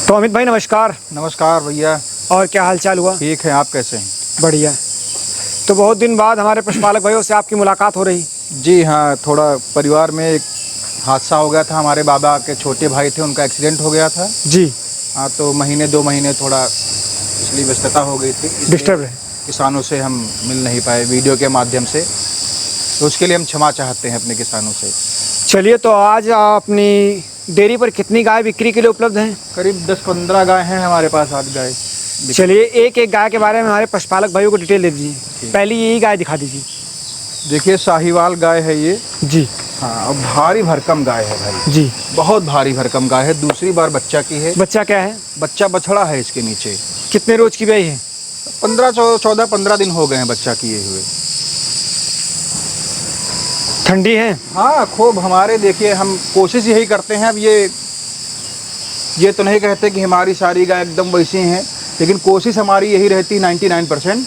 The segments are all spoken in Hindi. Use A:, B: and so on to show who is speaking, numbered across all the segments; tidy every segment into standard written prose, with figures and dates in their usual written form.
A: तो अमित भाई नमस्कार।
B: नमस्कार भैया।
A: और क्या हाल चाल हुआ?
B: ठीक है, आप कैसे हैं?
A: बढ़िया। तो बहुत दिन बाद हमारे पशुपालक भाइयों से आपकी मुलाकात हो रही।
B: जी हाँ, थोड़ा परिवार में एक हादसा हो गया था। हमारे बाबा के छोटे भाई थे, उनका एक्सीडेंट हो गया था।
A: जी।
B: हाँ, तो महीने 2 महीने थोड़ा इसलिए व्यस्तता हो गई थी, इसलिए
A: डिस्टर्ब है।
B: किसानों से हम मिल नहीं पाए वीडियो के माध्यम से, तो उसके लिए हम क्षमा चाहते हैं अपने किसानों से।
A: चलिए, तो आज अपनी डेयरी पर कितनी गाय बिक्री के लिए उपलब्ध हैं?
B: करीब 10-15 गाय हैं हमारे पास, 8 गाय।
A: चलिए, एक एक गाय के बारे में हमारे पशुपालक भाइयों को डिटेल दे दीजिए। पहली यही गाय दिखा दीजिए।
B: देखिए, साहिवाल गाय है ये।
A: जी।
B: हाँ, और भारी भरकम गाय है भाई
A: जी।
B: बहुत भारी भरकम गाय है। दूसरी बार बच्चा की है।
A: बच्चा क्या है?
B: बच्चा बछड़ा है इसके नीचे।
A: कितने रोज की ब्याई है?
B: 14-15 दिन हो गए हैं बच्चा किए हुए।
A: ठंडी है?
B: हाँ, खूब। हमारे देखिए, हम कोशिश यही करते हैं। अब ये तो नहीं कहते कि हमारी सारी गाय एकदम वैसी हैं, लेकिन कोशिश हमारी यही रहती है 99%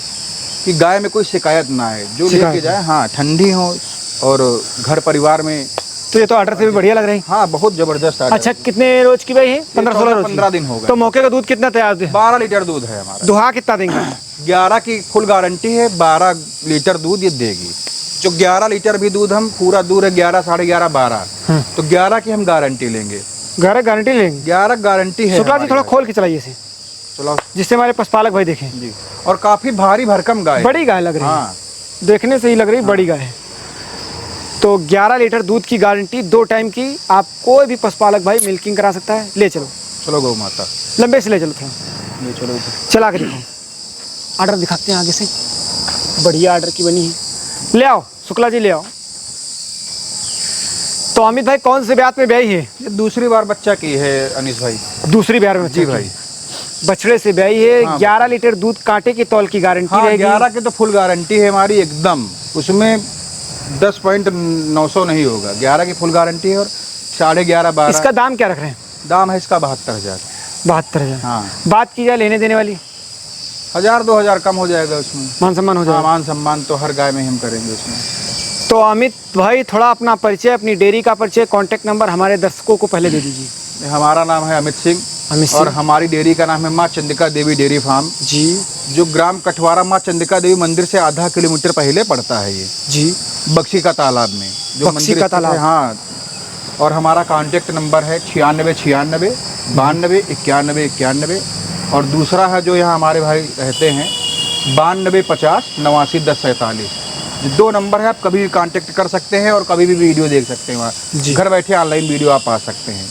B: कि गाय में कोई शिकायत ना आए, जो लेके जाए। हाँ, ठंडी हो और घर परिवार में।
A: तो ये तो ऑर्डर से भी बढ़िया लग रही है।
B: हाँ, बहुत जबरदस्त ऑर्डर।
A: अच्छा, कितने रोज की ब्याई है? 15-16 रोज।
B: 15 दिन हो गए।
A: तो मौके का दूध कितना तैयार है?
B: 12 लीटर दूध है हमारा।
A: दुहा कितना देंगे?
B: 11 की फुल गारंटी है। 12 लीटर दूध ये देगी। जो 11 लीटर भी दूध, हम पूरा दूध है 11, 11.5, 12, तो 11 की हम गारंटी लेंगे।
A: 11 गारंटी लेंगे?
B: 11 गारंटी है।
A: शुक्ला जी, थोड़ा खोल के चलाइए इसे,
B: चलो,
A: जिससे हमारे पशुपालक भाई देखें।
B: जी। और काफी भारी भरकम गाय,
A: बड़ी गाय लग रही है।
B: हाँ,
A: देखने से ही लग रही है बड़ी गाय है। तो 11 लीटर दूध की गारंटी, 2 टाइम की। आप कोई भी पशुपालक भाई मिल्किंग करा सकता है। ले चलो,
B: चलो गौ माता,
A: लंबे से ले चलो, थोड़ा
B: ले चलो इधर।
A: चला के देखो। ऑर्डर दिखाते हैं आगे से, बढ़िया ऑर्डर की बनी है। ले आओ शुक्ला जी, ले आओ। तो अमित भाई, कौन से ब्यात में ब्याई है?
B: ये दूसरी बार बच्चा की है अनीस भाई।
A: दूसरी ब्याह में?
B: जी भाई,
A: बछड़े से ब्याई है।
B: हाँ,
A: 11 लीटर दूध कांटे की तौल की गारंटी
B: हाँ,
A: रहेगी।
B: 11 की तो फुल गारंटी है हमारी एकदम। उसमें 10.900 नहीं होगा। 11 की फुल गारंटी है और 11.5, 12।
A: इसका दाम क्या रख रहे हैं?
B: दाम है इसका 72,000।
A: 72,000।
B: हाँ,
A: बात की जाए लेने देने वाली,
B: 1000-2000 कम हो जाएगा उसमें।
A: मान सम्मान हो
B: हाँ,
A: जाएगा।
B: मान सम्मान तो हर गाय में हम करेंगे उसमें।
A: तो अमित भाई, थोड़ा अपना परिचय, अपनी डेयरी का परिचय, कांटेक्ट नंबर हमारे दर्शकों को पहले दे दीजिए।
B: हमारा नाम है अमित सिंह। और हमारी डेयरी का नाम है माँ चंद्रिका देवी डेयरी फार्म
A: जी,
B: जो ग्राम कठवारा माँ चंद्रिका देवी मंदिर से आधा किलोमीटर पहले पड़ता है ये
A: जी,
B: बक्सी का तालाब में, जो
A: बक्सी
B: मंदिर
A: का
B: स्थित है।
A: तालाब।
B: हाँ, और हमारा कांटेक्ट नंबर है 9696 92 91 91। और दूसरा है जो यहाँ हमारे भाई रहते हैं 92 50 89 10 47। 2 नंबर है, आप कभी भी कांटेक्ट कर सकते हैं और कभी भी वीडियो देख सकते हैं। वहाँ घर बैठे ऑनलाइन वीडियो आप पा सकते हैं।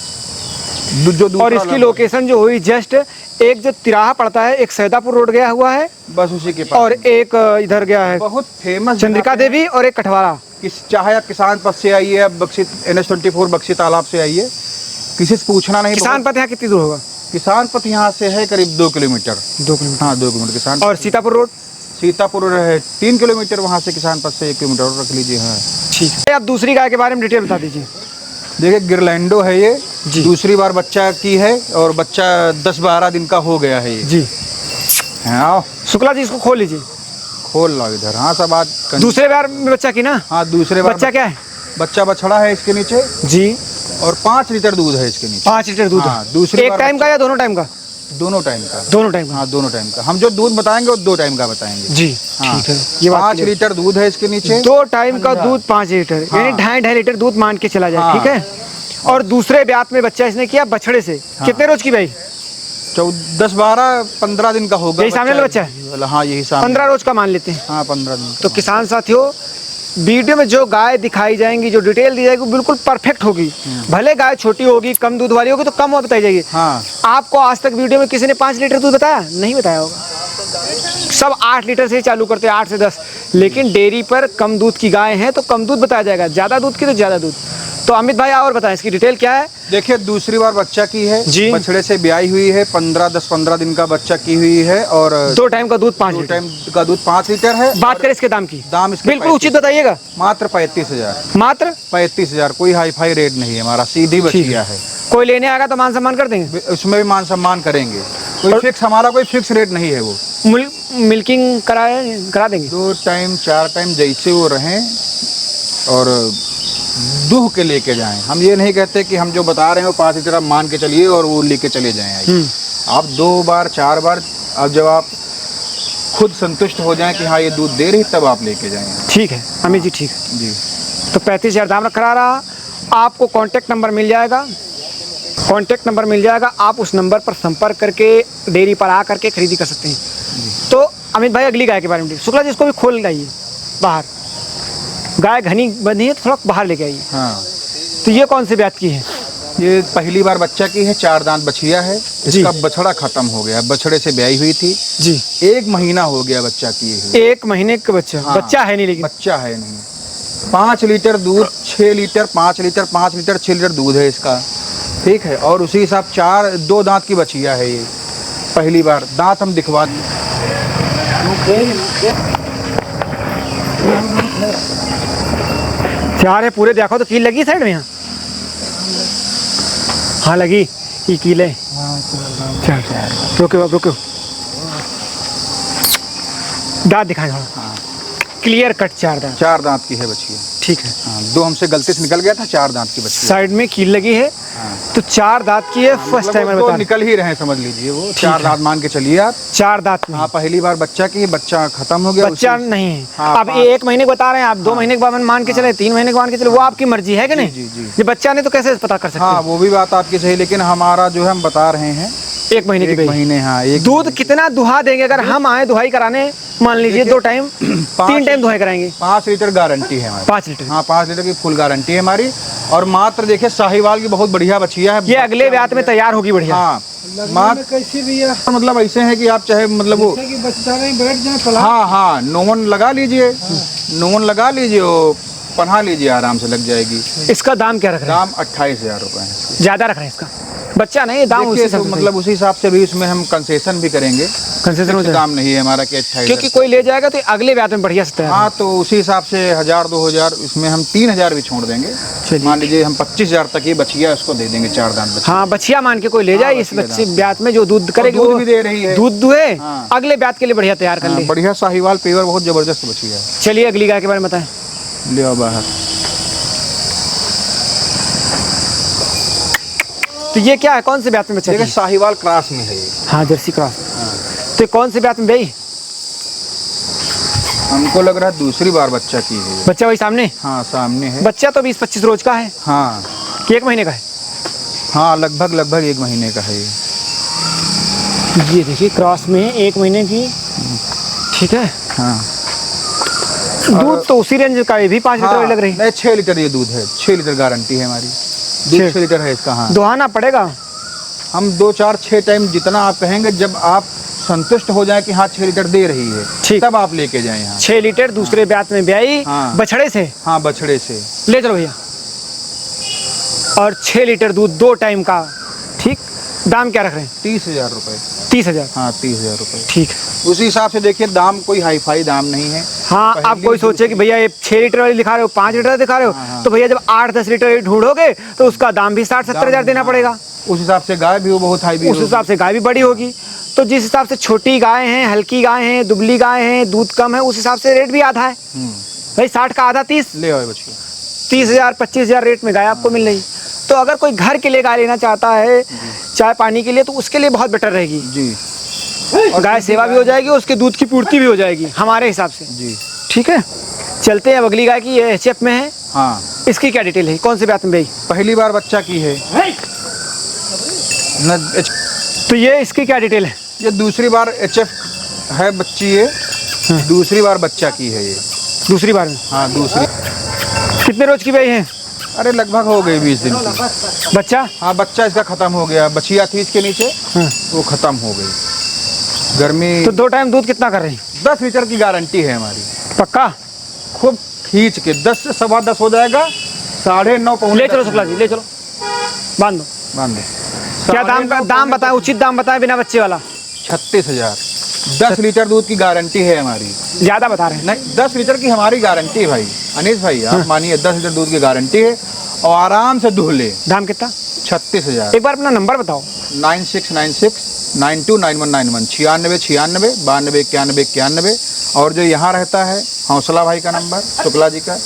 B: और
A: इसकी लोकेशन जो हुई जस्ट, एक जो तिराहा पड़ता है, एक सैदापुर रोड गया हुआ है,
B: बस उसी के पास,
A: और एक इधर गया है
B: बहुत फेमस
A: चंद्रिका देवी, और एक कठवारा।
B: चाहे आप किसान पथ से आइए, आप बक्सी NH24 बक्सी तालाब से आइए, किसी से पूछना नहीं।
A: किसान पथ यहाँ कितनी दूर होगा?
B: किसान पथ यहाँ से है करीब 2 किलोमीटर।
A: 2 किलोमीटर?
B: हाँ, 2 किलोमीटर किसान।
A: और सीतापुर रोड?
B: सीतापुर है 3 किलोमीटर, वहाँ से किसान पथ से 1 किलोमीटर और रख लीजिए। हाँ,
A: ठीक है। आप दूसरी गाय के बारे में डिटेल बता दीजिए।
B: देखिए, गिरलैंडो है ये। दूसरी बार बच्चा की है और बच्चा 10-12 दिन का हो गया है ये।
A: जी।
B: हाँ,
A: शुक्ला जी, इसको खोल लीजिए।
B: खोल लो इधर। हाँ, सब आज
A: दूसरे बार में बच्चा की ना?
B: हाँ, दूसरे बार।
A: बच्चा क्या है?
B: बच्चा बछड़ा है इसके नीचे
A: जी,
B: और 5 लीटर दूध है इसके नीचे।
A: 5 लीटर दूध?
B: हाँ, दूसरी
A: एक टाइम का या दोनों टाइम का?
B: दोनों टाइम का।
A: दोनों टाइम का?
B: हाँ, दोनों टाइम का। हम जो दूध बताएंगे वो 2 टाइम का बताएंगे।
A: जी,
B: हाँ,
A: ठीक है। ये
B: 5 लीटर दूध है इसके नीचे।
A: 2 टाइम का दूध 5 लीटर, यानी 2.5 लीटर दूध मान के चला जाए। ठीक है। और दूसरे ब्यात में बच्चा इसने किया बछड़े से। कितने रोज की भाई?
B: 10-12-15 दिन का होगा।
A: यही सामने बच्चा है?
B: हाँ, यही सामने।
A: 15 रोज का मान लेते हैं।
B: हाँ, 15 दिन।
A: तो किसान साथियों, वीडियो में जो गाय दिखाई जाएंगी, जो डिटेल दी जाएगी, बिल्कुल परफेक्ट होगी। भले गाय छोटी होगी, कम दूध वाली होगी, तो कम बताई जाएगी।
B: हाँ,
A: आपको आज तक वीडियो में किसी ने 5 लीटर दूध बताया? नहीं बताया होगा। सब 8 लीटर से ही चालू करते हैं, 8 से 10। लेकिन डेयरी पर कम दूध की गाय है तो कम दूध बताया जाएगा, ज़्यादा दूध की तो ज़्यादा दूध। तो अमित भाई, और बताएं इसकी डिटेल क्या है?
B: देखिए, दूसरी बार बच्चा की है
A: जी।
B: बछड़े से ब्याई हुई है। 10-15 दिन का बच्चा की हुई है और
A: 2 टाइम का दूध 5
B: 2
A: लीटर।
B: टाइम का दूध 5 लीटर है।
A: बात करें इसके दाम की?
B: दाम इसके
A: बिल्कुल उचित बताइएगा।
B: मात्र 35,000।
A: मात्र
B: 35,000। कोई हाई फाई रेट नहीं है हमारा, सीधी बछिया है।
A: कोई लेने आएगा तो मान सम्मान कर देंगे?
B: उसमें भी मान सम्मान करेंगे। कोई फिक्स, हमारा कोई फिक्स रेट नहीं है। वो
A: मिल्किंग करा देंगे?
B: 2 टाइम 4 टाइम जैसे वो रहें, और दूह के लेके जाएं। हम ये नहीं कहते कि हम जो बता रहे हैं वो 5 लीटर आप मान के चलिए और वो लेके चले जाएं। आइए आप 2 बार 4 बार, अब जब आप खुद संतुष्ट हो जाएं कि हाँ ये दूध दे रही, तब आप लेके जाएं।
A: ठीक है अमित जी, ठीक है
B: जी।
A: तो 35,000 दाम रखा रहा। आपको कांटेक्ट नंबर मिल जाएगा, कांटेक्ट नंबर मिल जाएगा, आप उस नंबर पर संपर्क करके डेयरी पर आ करके खरीदी कर सकते हैं। तो अमित भाई अगली गाय के बारे में शुक्ला जी इसको भी खोल लाइए बाहर। गाय घनी बंधी है तो थोड़ा बाहर लेके आइए।
B: हाँ,
A: तो ये कौन से ब्यात की है?
B: ये पहली बार बच्चा की है, 4 दांत बछिया है। इसका बछड़ा खत्म हो गया, बछड़े से ब्याई हुई थी
A: जी।
B: 1 महीना हो गया बच्चा किए हुए।
A: 1 महीने का बच्चा?
B: हाँ,
A: बच्चा है नहीं लेकिन
B: बच्चा है नहीं। 5 लीटर दूध, 6 लीटर, 5 लीटर, 5 लीटर, 6 लीटर दूध है इसका, ठीक है। और उसी हिसाब 2 दांत की बछिया है ये। पहली बार दांत हम दिखवा दिए।
A: चार है पूरे, देखो तो कील लगी साइड में? यहाँ हाँ लगी, ये कील है। चल रुको रुको, दांत दिखाएं थोड़ा। क्लियर कट 4 दांत।
B: 4 दांत की है बछिया,
A: ठीक है।
B: हाँ, 2 हमसे गलती से निकल गया था, 4 दांत की बछिया।
A: साइड में कील लगी है।
B: हाँ।
A: तो 4 दांत की है। फर्स्ट टाइम
B: तो निकल ही रहे हैं, समझ लीजिए वो 4 दांत मान के चलिए आप।
A: 4 दांत में।
B: हाँ, पहली बार बच्चा की, बच्चा खत्म हो गया।
A: बच्चा नहीं है।
B: हाँ,
A: अब 1 महीने को बता रहे हैं आप, 2 महीने के बाद मान के चले, 3 महीने के मान के चले, वो आपकी मर्जी है कि नहीं?
B: जी जी।
A: ये बच्चा नहीं तो कैसे पता कर सकते?
B: हाँ, वो भी बात आपकी सही, लेकिन हमारा जो है हम बता रहे हैं
A: 1 महीने की
B: 1 महीने। हाँ, एक
A: दूध कितना दुहा देंगे अगर हम आए दुहाई कराने? मान लीजिए 2 टाइम 3 टाइम दुहाई कराएंगे।
B: 5 लीटर गारंटी है हमारी।
A: 5 लीटर?
B: हाँ, 5 लीटर की फुल गारंटी है हमारी। और मात्र देखिए साहिवाल की बहुत बढ़िया बछिया है।
A: ये अगले ब्यात में तैयार होगी बढ़िया।
B: हाँ, मात्र
C: कैसी भी है,
B: मतलब ऐसे है कि आप चाहे मतलब वो,
C: कि बच्चा नहीं बैठ जाए पला।
B: हाँ हाँ, नोवन लगा लीजिए, नोवन लगा लीजिए, वो पन्हा लीजिए, आराम से लग जाएगी।
A: इसका दाम क्या रख रहे हैं?
B: दाम 28,000 रुपये है।
A: ज्यादा रख रहे हैं इसका? बच्चा नहीं, दाम उसी
B: देखिए,
A: हिसाब
B: तो
A: से
B: मतलब उसी हिसाब से भी इसमें हम कंसेशन भी करेंगे।
A: कंसेशन हो
B: कुछ
A: जाएगा
B: दाम नहीं है हमारा कि 28,000।
A: क्योंकि कोई ले जाएगा तो अगले ब्यात में बढ़िया से तैयार।
B: हाँ, तो उसी हिसाब से 1,000 2,000 इसमें हम 3,000 भी छोड़ देंगे।
A: चलिए।
B: मान लीजिए हम 25,000 तक ही बछिया उसको दे देंगे, 4 दांत बछिया।
A: हाँ बछिया मान के कोई ले जाए,
B: हाँ,
A: इस
B: बछिया
A: बच्चे ब्यात में जो दूध करेगी
B: दूध
A: वो
B: भी दे रही है।
A: दूध दुहे,
B: हाँ।
A: अगले ब्यात के लिए बढ़िया तैयार कर
B: हाँ,
A: ले।
B: बढ़िया साहिवाल पेवर, बहुत जबरदस्त बछिया है।
A: चलिए अगली गाय के बारे में बताएं।
B: ले आओ बाहर।
A: तो ये क्या है, कौन से ब्यात में बच्चा?
B: देखिए साहिवाल क्रॉस में है ये।
A: हाँ जर्सी क्रॉस। तो ये कौन से ब्यात में भाई?
B: हमको लग रहा है दूसरी बार बच्चा की है ये।
A: बच्चा वही सामने?
B: हाँ, सामने है।
A: बच्चा तो 20-25 रोज का है
B: हाँ
A: कि 1 महीने का है?
B: हाँ, लगभग 1 महीने का है ये।
A: ये देखिए क्रॉस में 1 महीने की, ठीक है।
B: हाँ,
A: दूध तो उसी रेंज का है, भी 5 लीटर
B: हाँ,
A: लग रही है।
B: नहीं 6 लीटर ये दूध है, 6 लीटर गारंटी है हमारी। दूध 6 लीटर है इसका। हाँ,
A: दुहाना पड़ेगा।
B: हम 2 4 6 टाइम जितना आप कहेंगे, जब आप संतुष्ट हो जाए कि हाँ 6 लीटर दे रही है,
A: ठीक।
B: तब आप लेके जाएं यहाँ।
A: 6 लीटर दूसरे ब्यात में ब्याई,
B: हाँ।
A: बछड़े से
B: हाँ, बछड़े से।
A: ले चलो भैया। और 6 लीटर दूध 2 टाइम का, ठीक। दाम क्या रख रहे हैं?
B: 30,000 रुपये।
A: 30,000?
B: हाँ, 30,000 रुपये।
A: ठीक है।
B: उसी हिसाब से देखिए, दाम कोई हाई फाई दाम नहीं है।
A: हाँ,
B: पहली
A: आप कोई सोचे कि भैया ये 6 लीटर वाली दिखा रहे हो, 5 लीटर दिखा रहे हो,
B: हाँ।
A: तो भैया जब 8-10 लीटर ढूंढोगे तो उसका दाम भी 60-70 हज़ार देना पड़ेगा।
B: उस हिसाब से गाय भी वो बहुत हाई भी
A: उस हिसाब से गाय भी बड़ी होगी। तो जिस हिसाब से छोटी गाय हैं, हल्की गाय हैं, दुबली गाय हैं, दूध कम है, उस हिसाब से रेट भी आधा है भाई। 60 का आधा 30।
B: ले आओ बच्चे।
A: 30,000 25,000 रेट में गाय आपको मिल रही। तो अगर कोई घर के लिए गाय लेना चाहता है, चाय पानी के लिए, तो उसके लिए बहुत बेटर रहेगी
B: जी।
A: और गाय सेवा भी हो जाएगी, उसके दूध की पूर्ति भी हो जाएगी हमारे हिसाब से।
B: जी,
A: ठीक है, चलते हैं अब अगली गाय की। ये HF में है।
B: हाँ,
A: इसकी क्या डिटेल है, कौन से ब्यात में भाई?
B: पहली बार बच्चा की है।
A: तो ये इसकी क्या डिटेल है?
B: ये दूसरी बार HF है बच्ची, ये दूसरी बार बच्चा की है ये।
A: दूसरी बार में?
B: हाँ, दूसरी।
A: कितने रोज की भाई है?
B: अरे लगभग हो गई 20 दिन की।
A: बच्चा?
B: हाँ, बच्चा इसका खत्म हो गया। बछिया थी इसके नीचे,
A: हाँ।
B: वो खत्म हो गई। गर्मी।
A: तो 2 टाइम दूध कितना कर रही?
B: 10 लीटर की गारंटी है हमारी।
A: पक्का?
B: खूब खींच के 10 से 10:15 हो जाएगा। 9:30 पौने
A: ले चलो
B: 10
A: शुक्ला जी, ले चलो, बांध दो।
B: बांध दो।
A: क्या दाम का
B: 9:30
A: दाम बताएं, उचित दाम बताएं, बिना बच्चे वाला।
B: 36,000। 10 लीटर दूध की गारंटी है हमारी।
A: ज्यादा बता रहे हैं।
B: नहीं, 10 लीटर की हमारी गारंटी है भाई। अनीस भाई, आप मानिए 10 लीटर दूध की गारंटी है और आराम से दूह ले।
A: दाम कितना?
B: 36,000।
A: एक बार अपना नंबर बताओ।
B: 9696 929191 96 96 92 91 91। और जो यहाँ रहता है हौसला भाई का नंबर, शुक्ला जी का,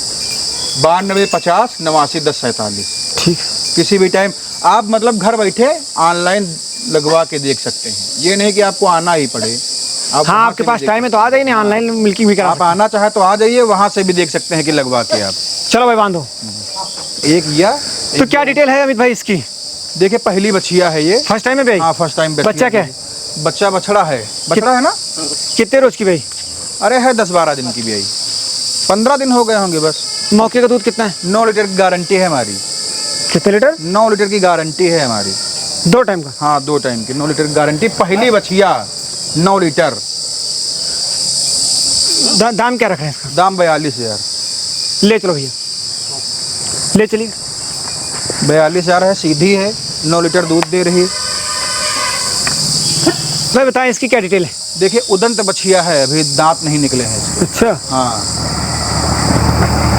B: 92 50 89 10 47।
A: ठीक।
B: किसी भी टाइम आप मतलब घर बैठे ऑनलाइन लगवा के देख सकते हैं, ये नहीं कि आपको आना ही पड़े। आप
A: हाँ,
B: वहाँ
A: आपके
B: से
A: पास
B: भी
A: टाइम है तो आ जाइए, नहीं ऑनलाइन मिल्किंग भी
B: देख-
A: करा
B: आप आना चाहे तो आ जाइए, वहाँ से भी देख सकते हैं कि लगवा के आप।
A: सकते। चलो भाई बांधो।
B: एक या
A: तो क्या डिटेल है अमित भाई इसकी?
B: देखिए पहली बछिया है ये।
A: फर्स्ट टाइम है भाई?
B: हाँ फर्स्ट टाइम।
A: बच्चा क्या है?
B: बच्चा बछड़ा है। बछड़ा है ना?
A: कितने रोज की भाई?
B: अरे है 10-12 दिन की भी आई, 15 दिन हो गए होंगे बस।
A: मौके का दूध कितना है?
B: 9 लीटर की गारंटी है हमारी।
A: कितने लीटर?
B: 9 लीटर की गारंटी है हमारी।
A: 2 टाइम का?
B: हाँ 2 टाइम की 9 लीटर की गारंटी। पहली बछिया 9 लीटर।
A: दाम क्या रख रहे हैं इसका?
B: दाम 42,000।
A: ले चलो भैया, ले चलिए।
B: 42,000 है, सीधी है, 9 लीटर दूध दे रही है।
A: भाई बताएं इसकी क्या डिटेल है?
B: देखिए उदंत बछिया है, अभी दांत नहीं निकले हैं इसके।
A: अच्छा,
B: हाँ,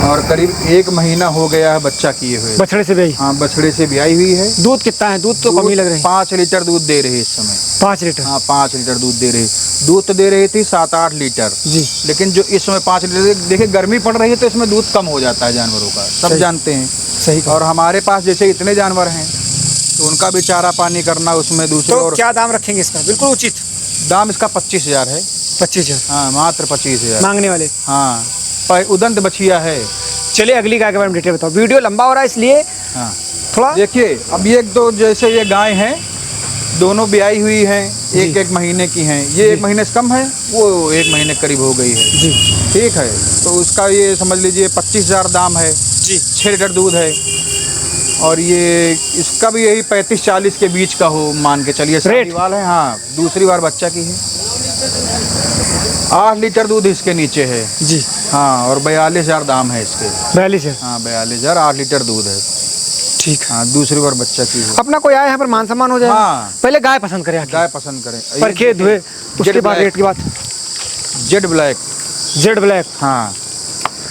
B: और करीब 1 महीना हो गया है बच्चा किए हुए।
A: बछड़े से भाई?
B: हाँ बछड़े से ब्याई हुई है।
A: दूध कितना है? दूध तो कम ही लग रही है।
B: 5 लीटर दूध दे रही है इस समय।
A: 5 लीटर?
B: हाँ 5 लीटर दूध दे रही। दूध तो दे रही थी 7-8 लीटर
A: जी।
B: लेकिन जो इस समय 5 लीटर, देखिए गर्मी पड़ रही है तो इसमें दूध कम हो जाता है जानवरों का, सब
A: सही।
B: जानते हैं।
A: सही।
B: और हमारे पास जैसे इतने जानवर हैं तो उनका भी चारा पानी करना उसमें दूसरे।
A: तो
B: और
A: क्या दाम रखेंगे इसका? बिल्कुल उचित।
B: दाम इसका 25,000 है।
A: 25,000
B: हाँ मात्र 25,000
A: मांगने वाले।
B: हाँ उदंत बछिया है।
A: चलिए अगली गाय के बारे में डिटेल बताओ, वीडियो लंबा हो रहा है इसलिए
B: हाँ
A: थोड़ा।
B: देखिए अब ये तो जैसे ये गाय हैं, दोनों ब्याई हुई हैं, एक 1 महीने की हैं। ये 1 महीने से कम है, वो 1 महीने करीब हो गई है।
A: जी
B: ठीक है, तो उसका ये समझ लीजिए 25,000 दाम है
A: जी।
B: 6 लीटर दूध है। और ये इसका भी यही 35-40 के बीच का हो मान के चलिए।
A: रेट?
B: साहीवाल है। हाँ दूसरी बार बच्चा की है। 8 लीटर दूध इसके नीचे है।
A: जी।
B: हाँ और 42,000 दाम है इसके।
A: 42,000?
B: हाँ 42,000, 8 लीटर दूध है।
A: ठीक है।
B: हाँ दूसरी बार बच्चा की है।
A: अपना कोई आया यहाँ पर मान सम्मान हो जाए?
B: हाँ।
A: पहले गाय पसंद करें आके।
B: गाय पसंद करें,
A: परखे धुए उसके बाद रेट की बात।
B: Z black.
A: Z black?
B: हाँ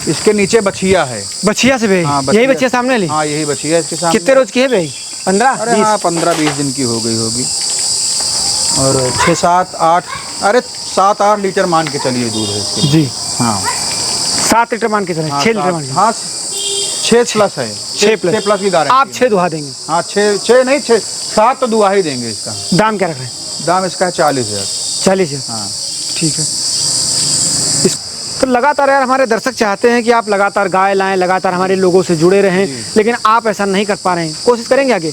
B: इसके नीचे बछिया है।
A: बछिया से भाई?
B: हाँ,
A: यही बच्चिया सामने ली?
B: हाँ यही बछिया इसके सामने।
A: कितने रोज की है भाई? 15?
B: अरे
A: 20?
B: हाँ 15-20 दिन की हो गई होगी। और 6-7-8, अरे 7-8 लीटर मान के चलिए दूध है इसके।
A: जी।
B: हाँ
A: 7 लीटर मान के चले?
B: हाँ,
A: 6 लीटर मान के?
B: हाँ 6 प्लस है।
A: 6 प्लस?
B: 6 प्लस की गारंटी।
A: आप 6 दुहा देंगे?
B: हाँ 6 नहीं 7 तो दुआ ही देंगे इसका।
A: दाम क्या रख रहे हैं?
B: दाम इसका है 40,000।
A: 40,000?
B: हाँ
A: ठीक है। तो लगातार यार हमारे दर्शक चाहते हैं कि आप लगातार गाय लाएं, लगातार हमारे लोगों से जुड़े रहें, लेकिन आप ऐसा नहीं कर पा रहे हैं। कोशिश करेंगे आगे?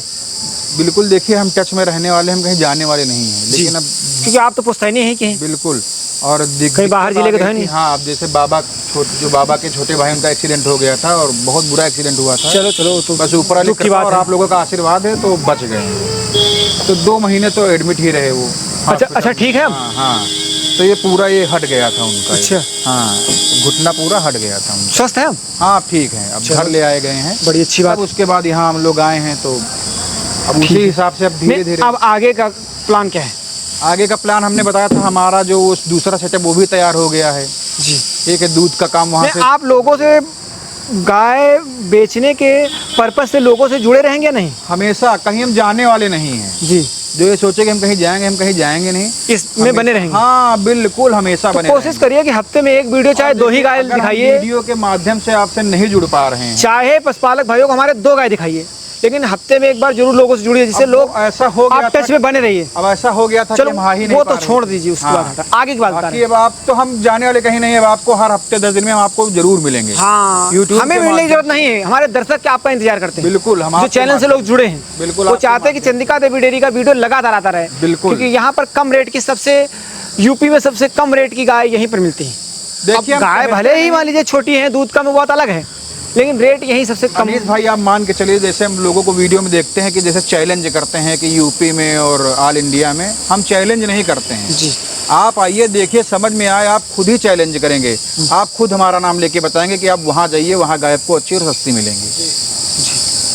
B: बिल्कुल, देखिए हम टच में रहने वाले, हम कहीं जाने वाले नहीं हैं, लेकिन अब
A: क्योंकि आप तो पुश्तैनी हैं कि
B: बिल्कुल। और
A: कहीं बाहर जिले के तो है नहीं?
B: हाँ, अब जैसे जो बाबा के छोटे भाई, उनका एक्सीडेंट हो गया था और बहुत बुरा एक्सीडेंट हुआ था।
A: चलो तो
B: बस ऊपर वाले
A: दुख की बात
B: और
A: है।
B: आप लोगों का आशीर्वाद है तो बच गए। तो 2 महीने तो एडमिट ही रहे वो।
A: अच्छा ठीक है अब?
B: हाँ, तो ये पूरा ये हट गया था उनका।
A: अच्छा।
B: हाँ, घुटना पूरा हट गया था उनका।
A: स्वस्थ है अब?
B: हाँ ठीक है, अब घर ले आए गए हैं।
A: बड़ी अच्छी बात।
B: अब उसके बाद यहाँ हम लोग आए हैं तो अब उसी हिसाब से अब धीरे धीरे।
A: अब आगे का प्लान क्या है?
B: आगे का प्लान हमने बताया था, हमारा जो दूसरा सेटअप वो भी तैयार हो गया है।
A: जी।
B: एक है दूध का काम वहाँ से।
A: आप लोगों से गाय बेचने के पर्पस से लोगों से जुड़े रहेंगे या नहीं?
B: हमेशा, कहीं हम जाने वाले नहीं हैं।
A: जी।
B: जो ये सोचे कि हम कहीं जाएंगे नहीं,
A: इसमें बने रहेंगे?
B: हाँ बिल्कुल, हमेशा
A: तो
B: बने
A: कोशिश करिए कि हफ्ते में एक वीडियो, चाहे 2 ही गाय
B: अगर हम
A: दिखाइए।
B: वीडियो के माध्यम से आपसे नहीं जुड़ पा रहे हैं,
A: चाहे पशुपालक भाइयों को हमारे 2 गाय दिखाइए, लेकिन हफ्ते में एक बार जरूर लोगों से जुड़िए, जिससे लोग
B: ऐसा हो गया
A: आप टच में बने रहिए।
B: अब ऐसा हो गया था कि
A: चलो
B: हम आ ही नहीं
A: वो
B: पा
A: तो
B: रहे
A: छोड़
B: हैं।
A: दीजिए, उसकी
B: हाँ।
A: बात हटा, आगे की बात बता
B: बाकी
A: रहे हैं।
B: अब आप तो हम जाने वाले कहीं नहीं है। अब आपको हर हफ्ते 10 दिन में हम आपको जरूर मिलेंगे।
A: हाँ,
B: YouTube
A: हमें
B: के
A: मिलने की
B: माध्यम
A: जरूरत नहीं है, हमारे दर्शक आपका इंतजार करते हैं।
B: बिल्कुल, हम
A: जो
B: आपके
A: चैनल से लोग जुड़े हैं,
B: बिल्कुल
A: वो
B: आपके
A: चाहते हैं कि चंद्रिका देवी डेयरी का वीडियो लगातार आता रहे।
B: बिल्कुल।
A: क्योंकि यहाँ पर कम रेट की, सबसे यूपी में सबसे कम रेट की गाय यहीं पर मिलती है।
B: देखिए,
A: अब गाय भले ही मान लीजिए छोटी है, दूध का में बहुत अलग है, लेकिन रेट यही सबसे कम।
B: अनीस भाई, आप मान के चलिए, जैसे हम लोगों को वीडियो में देखते हैं कि जैसे चैलेंज करते हैं कि यूपी में और ऑल इंडिया में, हम चैलेंज नहीं करते हैं
A: जी।
B: आप आइए, देखिए, समझ में आए, आप खुद ही चैलेंज करेंगे। आप खुद हमारा नाम लेके बताएंगे कि आप वहाँ जाइए, वहाँ गाय आपको अच्छी और सस्ती मिलेंगी।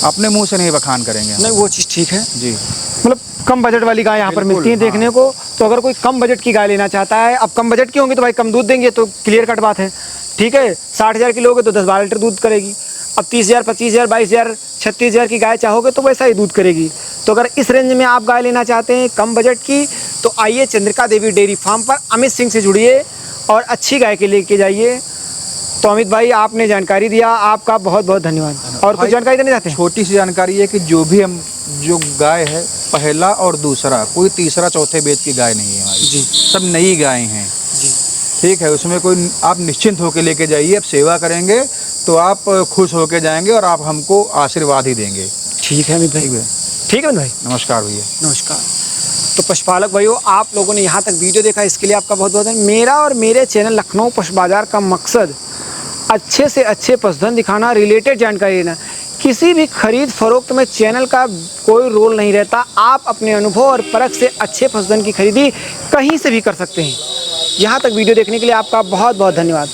B: अपने मुंह से नहीं बखान करेंगे हम।
A: नहीं, वो चीज़ ठीक है।
B: जी,
A: मतलब कम बजट वाली गाय यहाँ पर
B: बिल्कुल,
A: मिलती है देखने
B: हाँ।
A: को। तो अगर कोई कम बजट की गाय लेना चाहता है, अब कम बजट की होंगी तो भाई कम दूध देंगे, तो क्लियर कट बात है। ठीक है, 60,000 की लोगे तो 10-12 लीटर दूध करेगी। अब 30,000, 25,000, 22,000, 36,000 की गाय चाहोगे तो वैसा ही दूध करेगी। तो अगर इस रेंज में आप गाय लेना चाहते हैं कम बजट की, तो आइए चंद्रिका देवी डेयरी फार्म पर, अमित सिंह से जुड़िए और अच्छी गाय के लेके जाइए। तो अमित भाई आपने जानकारी दिया, आपका बहुत बहुत धन्यवाद। और कुछ
B: भाई,
A: जानकारी देना चाहते हैं?
B: छोटी सी जानकारी है कि जो गाय है पहला और दूसरा, कोई तीसरा चौथे बेच की गाय नहीं है हमारी
A: जी
B: सब नई गाय हैं
A: जी।
B: ठीक है। उसमें कोई आप निश्चिंत होकर लेके जाइए, आप सेवा करेंगे तो आप खुश होकर जाएंगे और आप हमको आशीर्वाद ही देंगे।
A: ठीक है अमित भाई,
B: ठीक है,
A: ठीक है अमित भाई,
B: नमस्कार भैया।
A: नमस्कार। तो पशुपालक भाइयों, आप लोगों ने यहाँ तक वीडियो देखा, इसके लिए आपका बहुत बहुत धन्यवाद। मेरा और मेरे चैनल लखनऊ पशु बाजार का मकसद अच्छे से अच्छे पशुधन दिखाना, रिलेटेड जानकारी लेना। किसी भी खरीद फरोख्त में चैनल का कोई रोल नहीं रहता। आप अपने अनुभव और परख से अच्छे पशुधन की खरीदी कहीं से भी कर सकते हैं। यहाँ तक वीडियो देखने के लिए आपका बहुत बहुत धन्यवाद।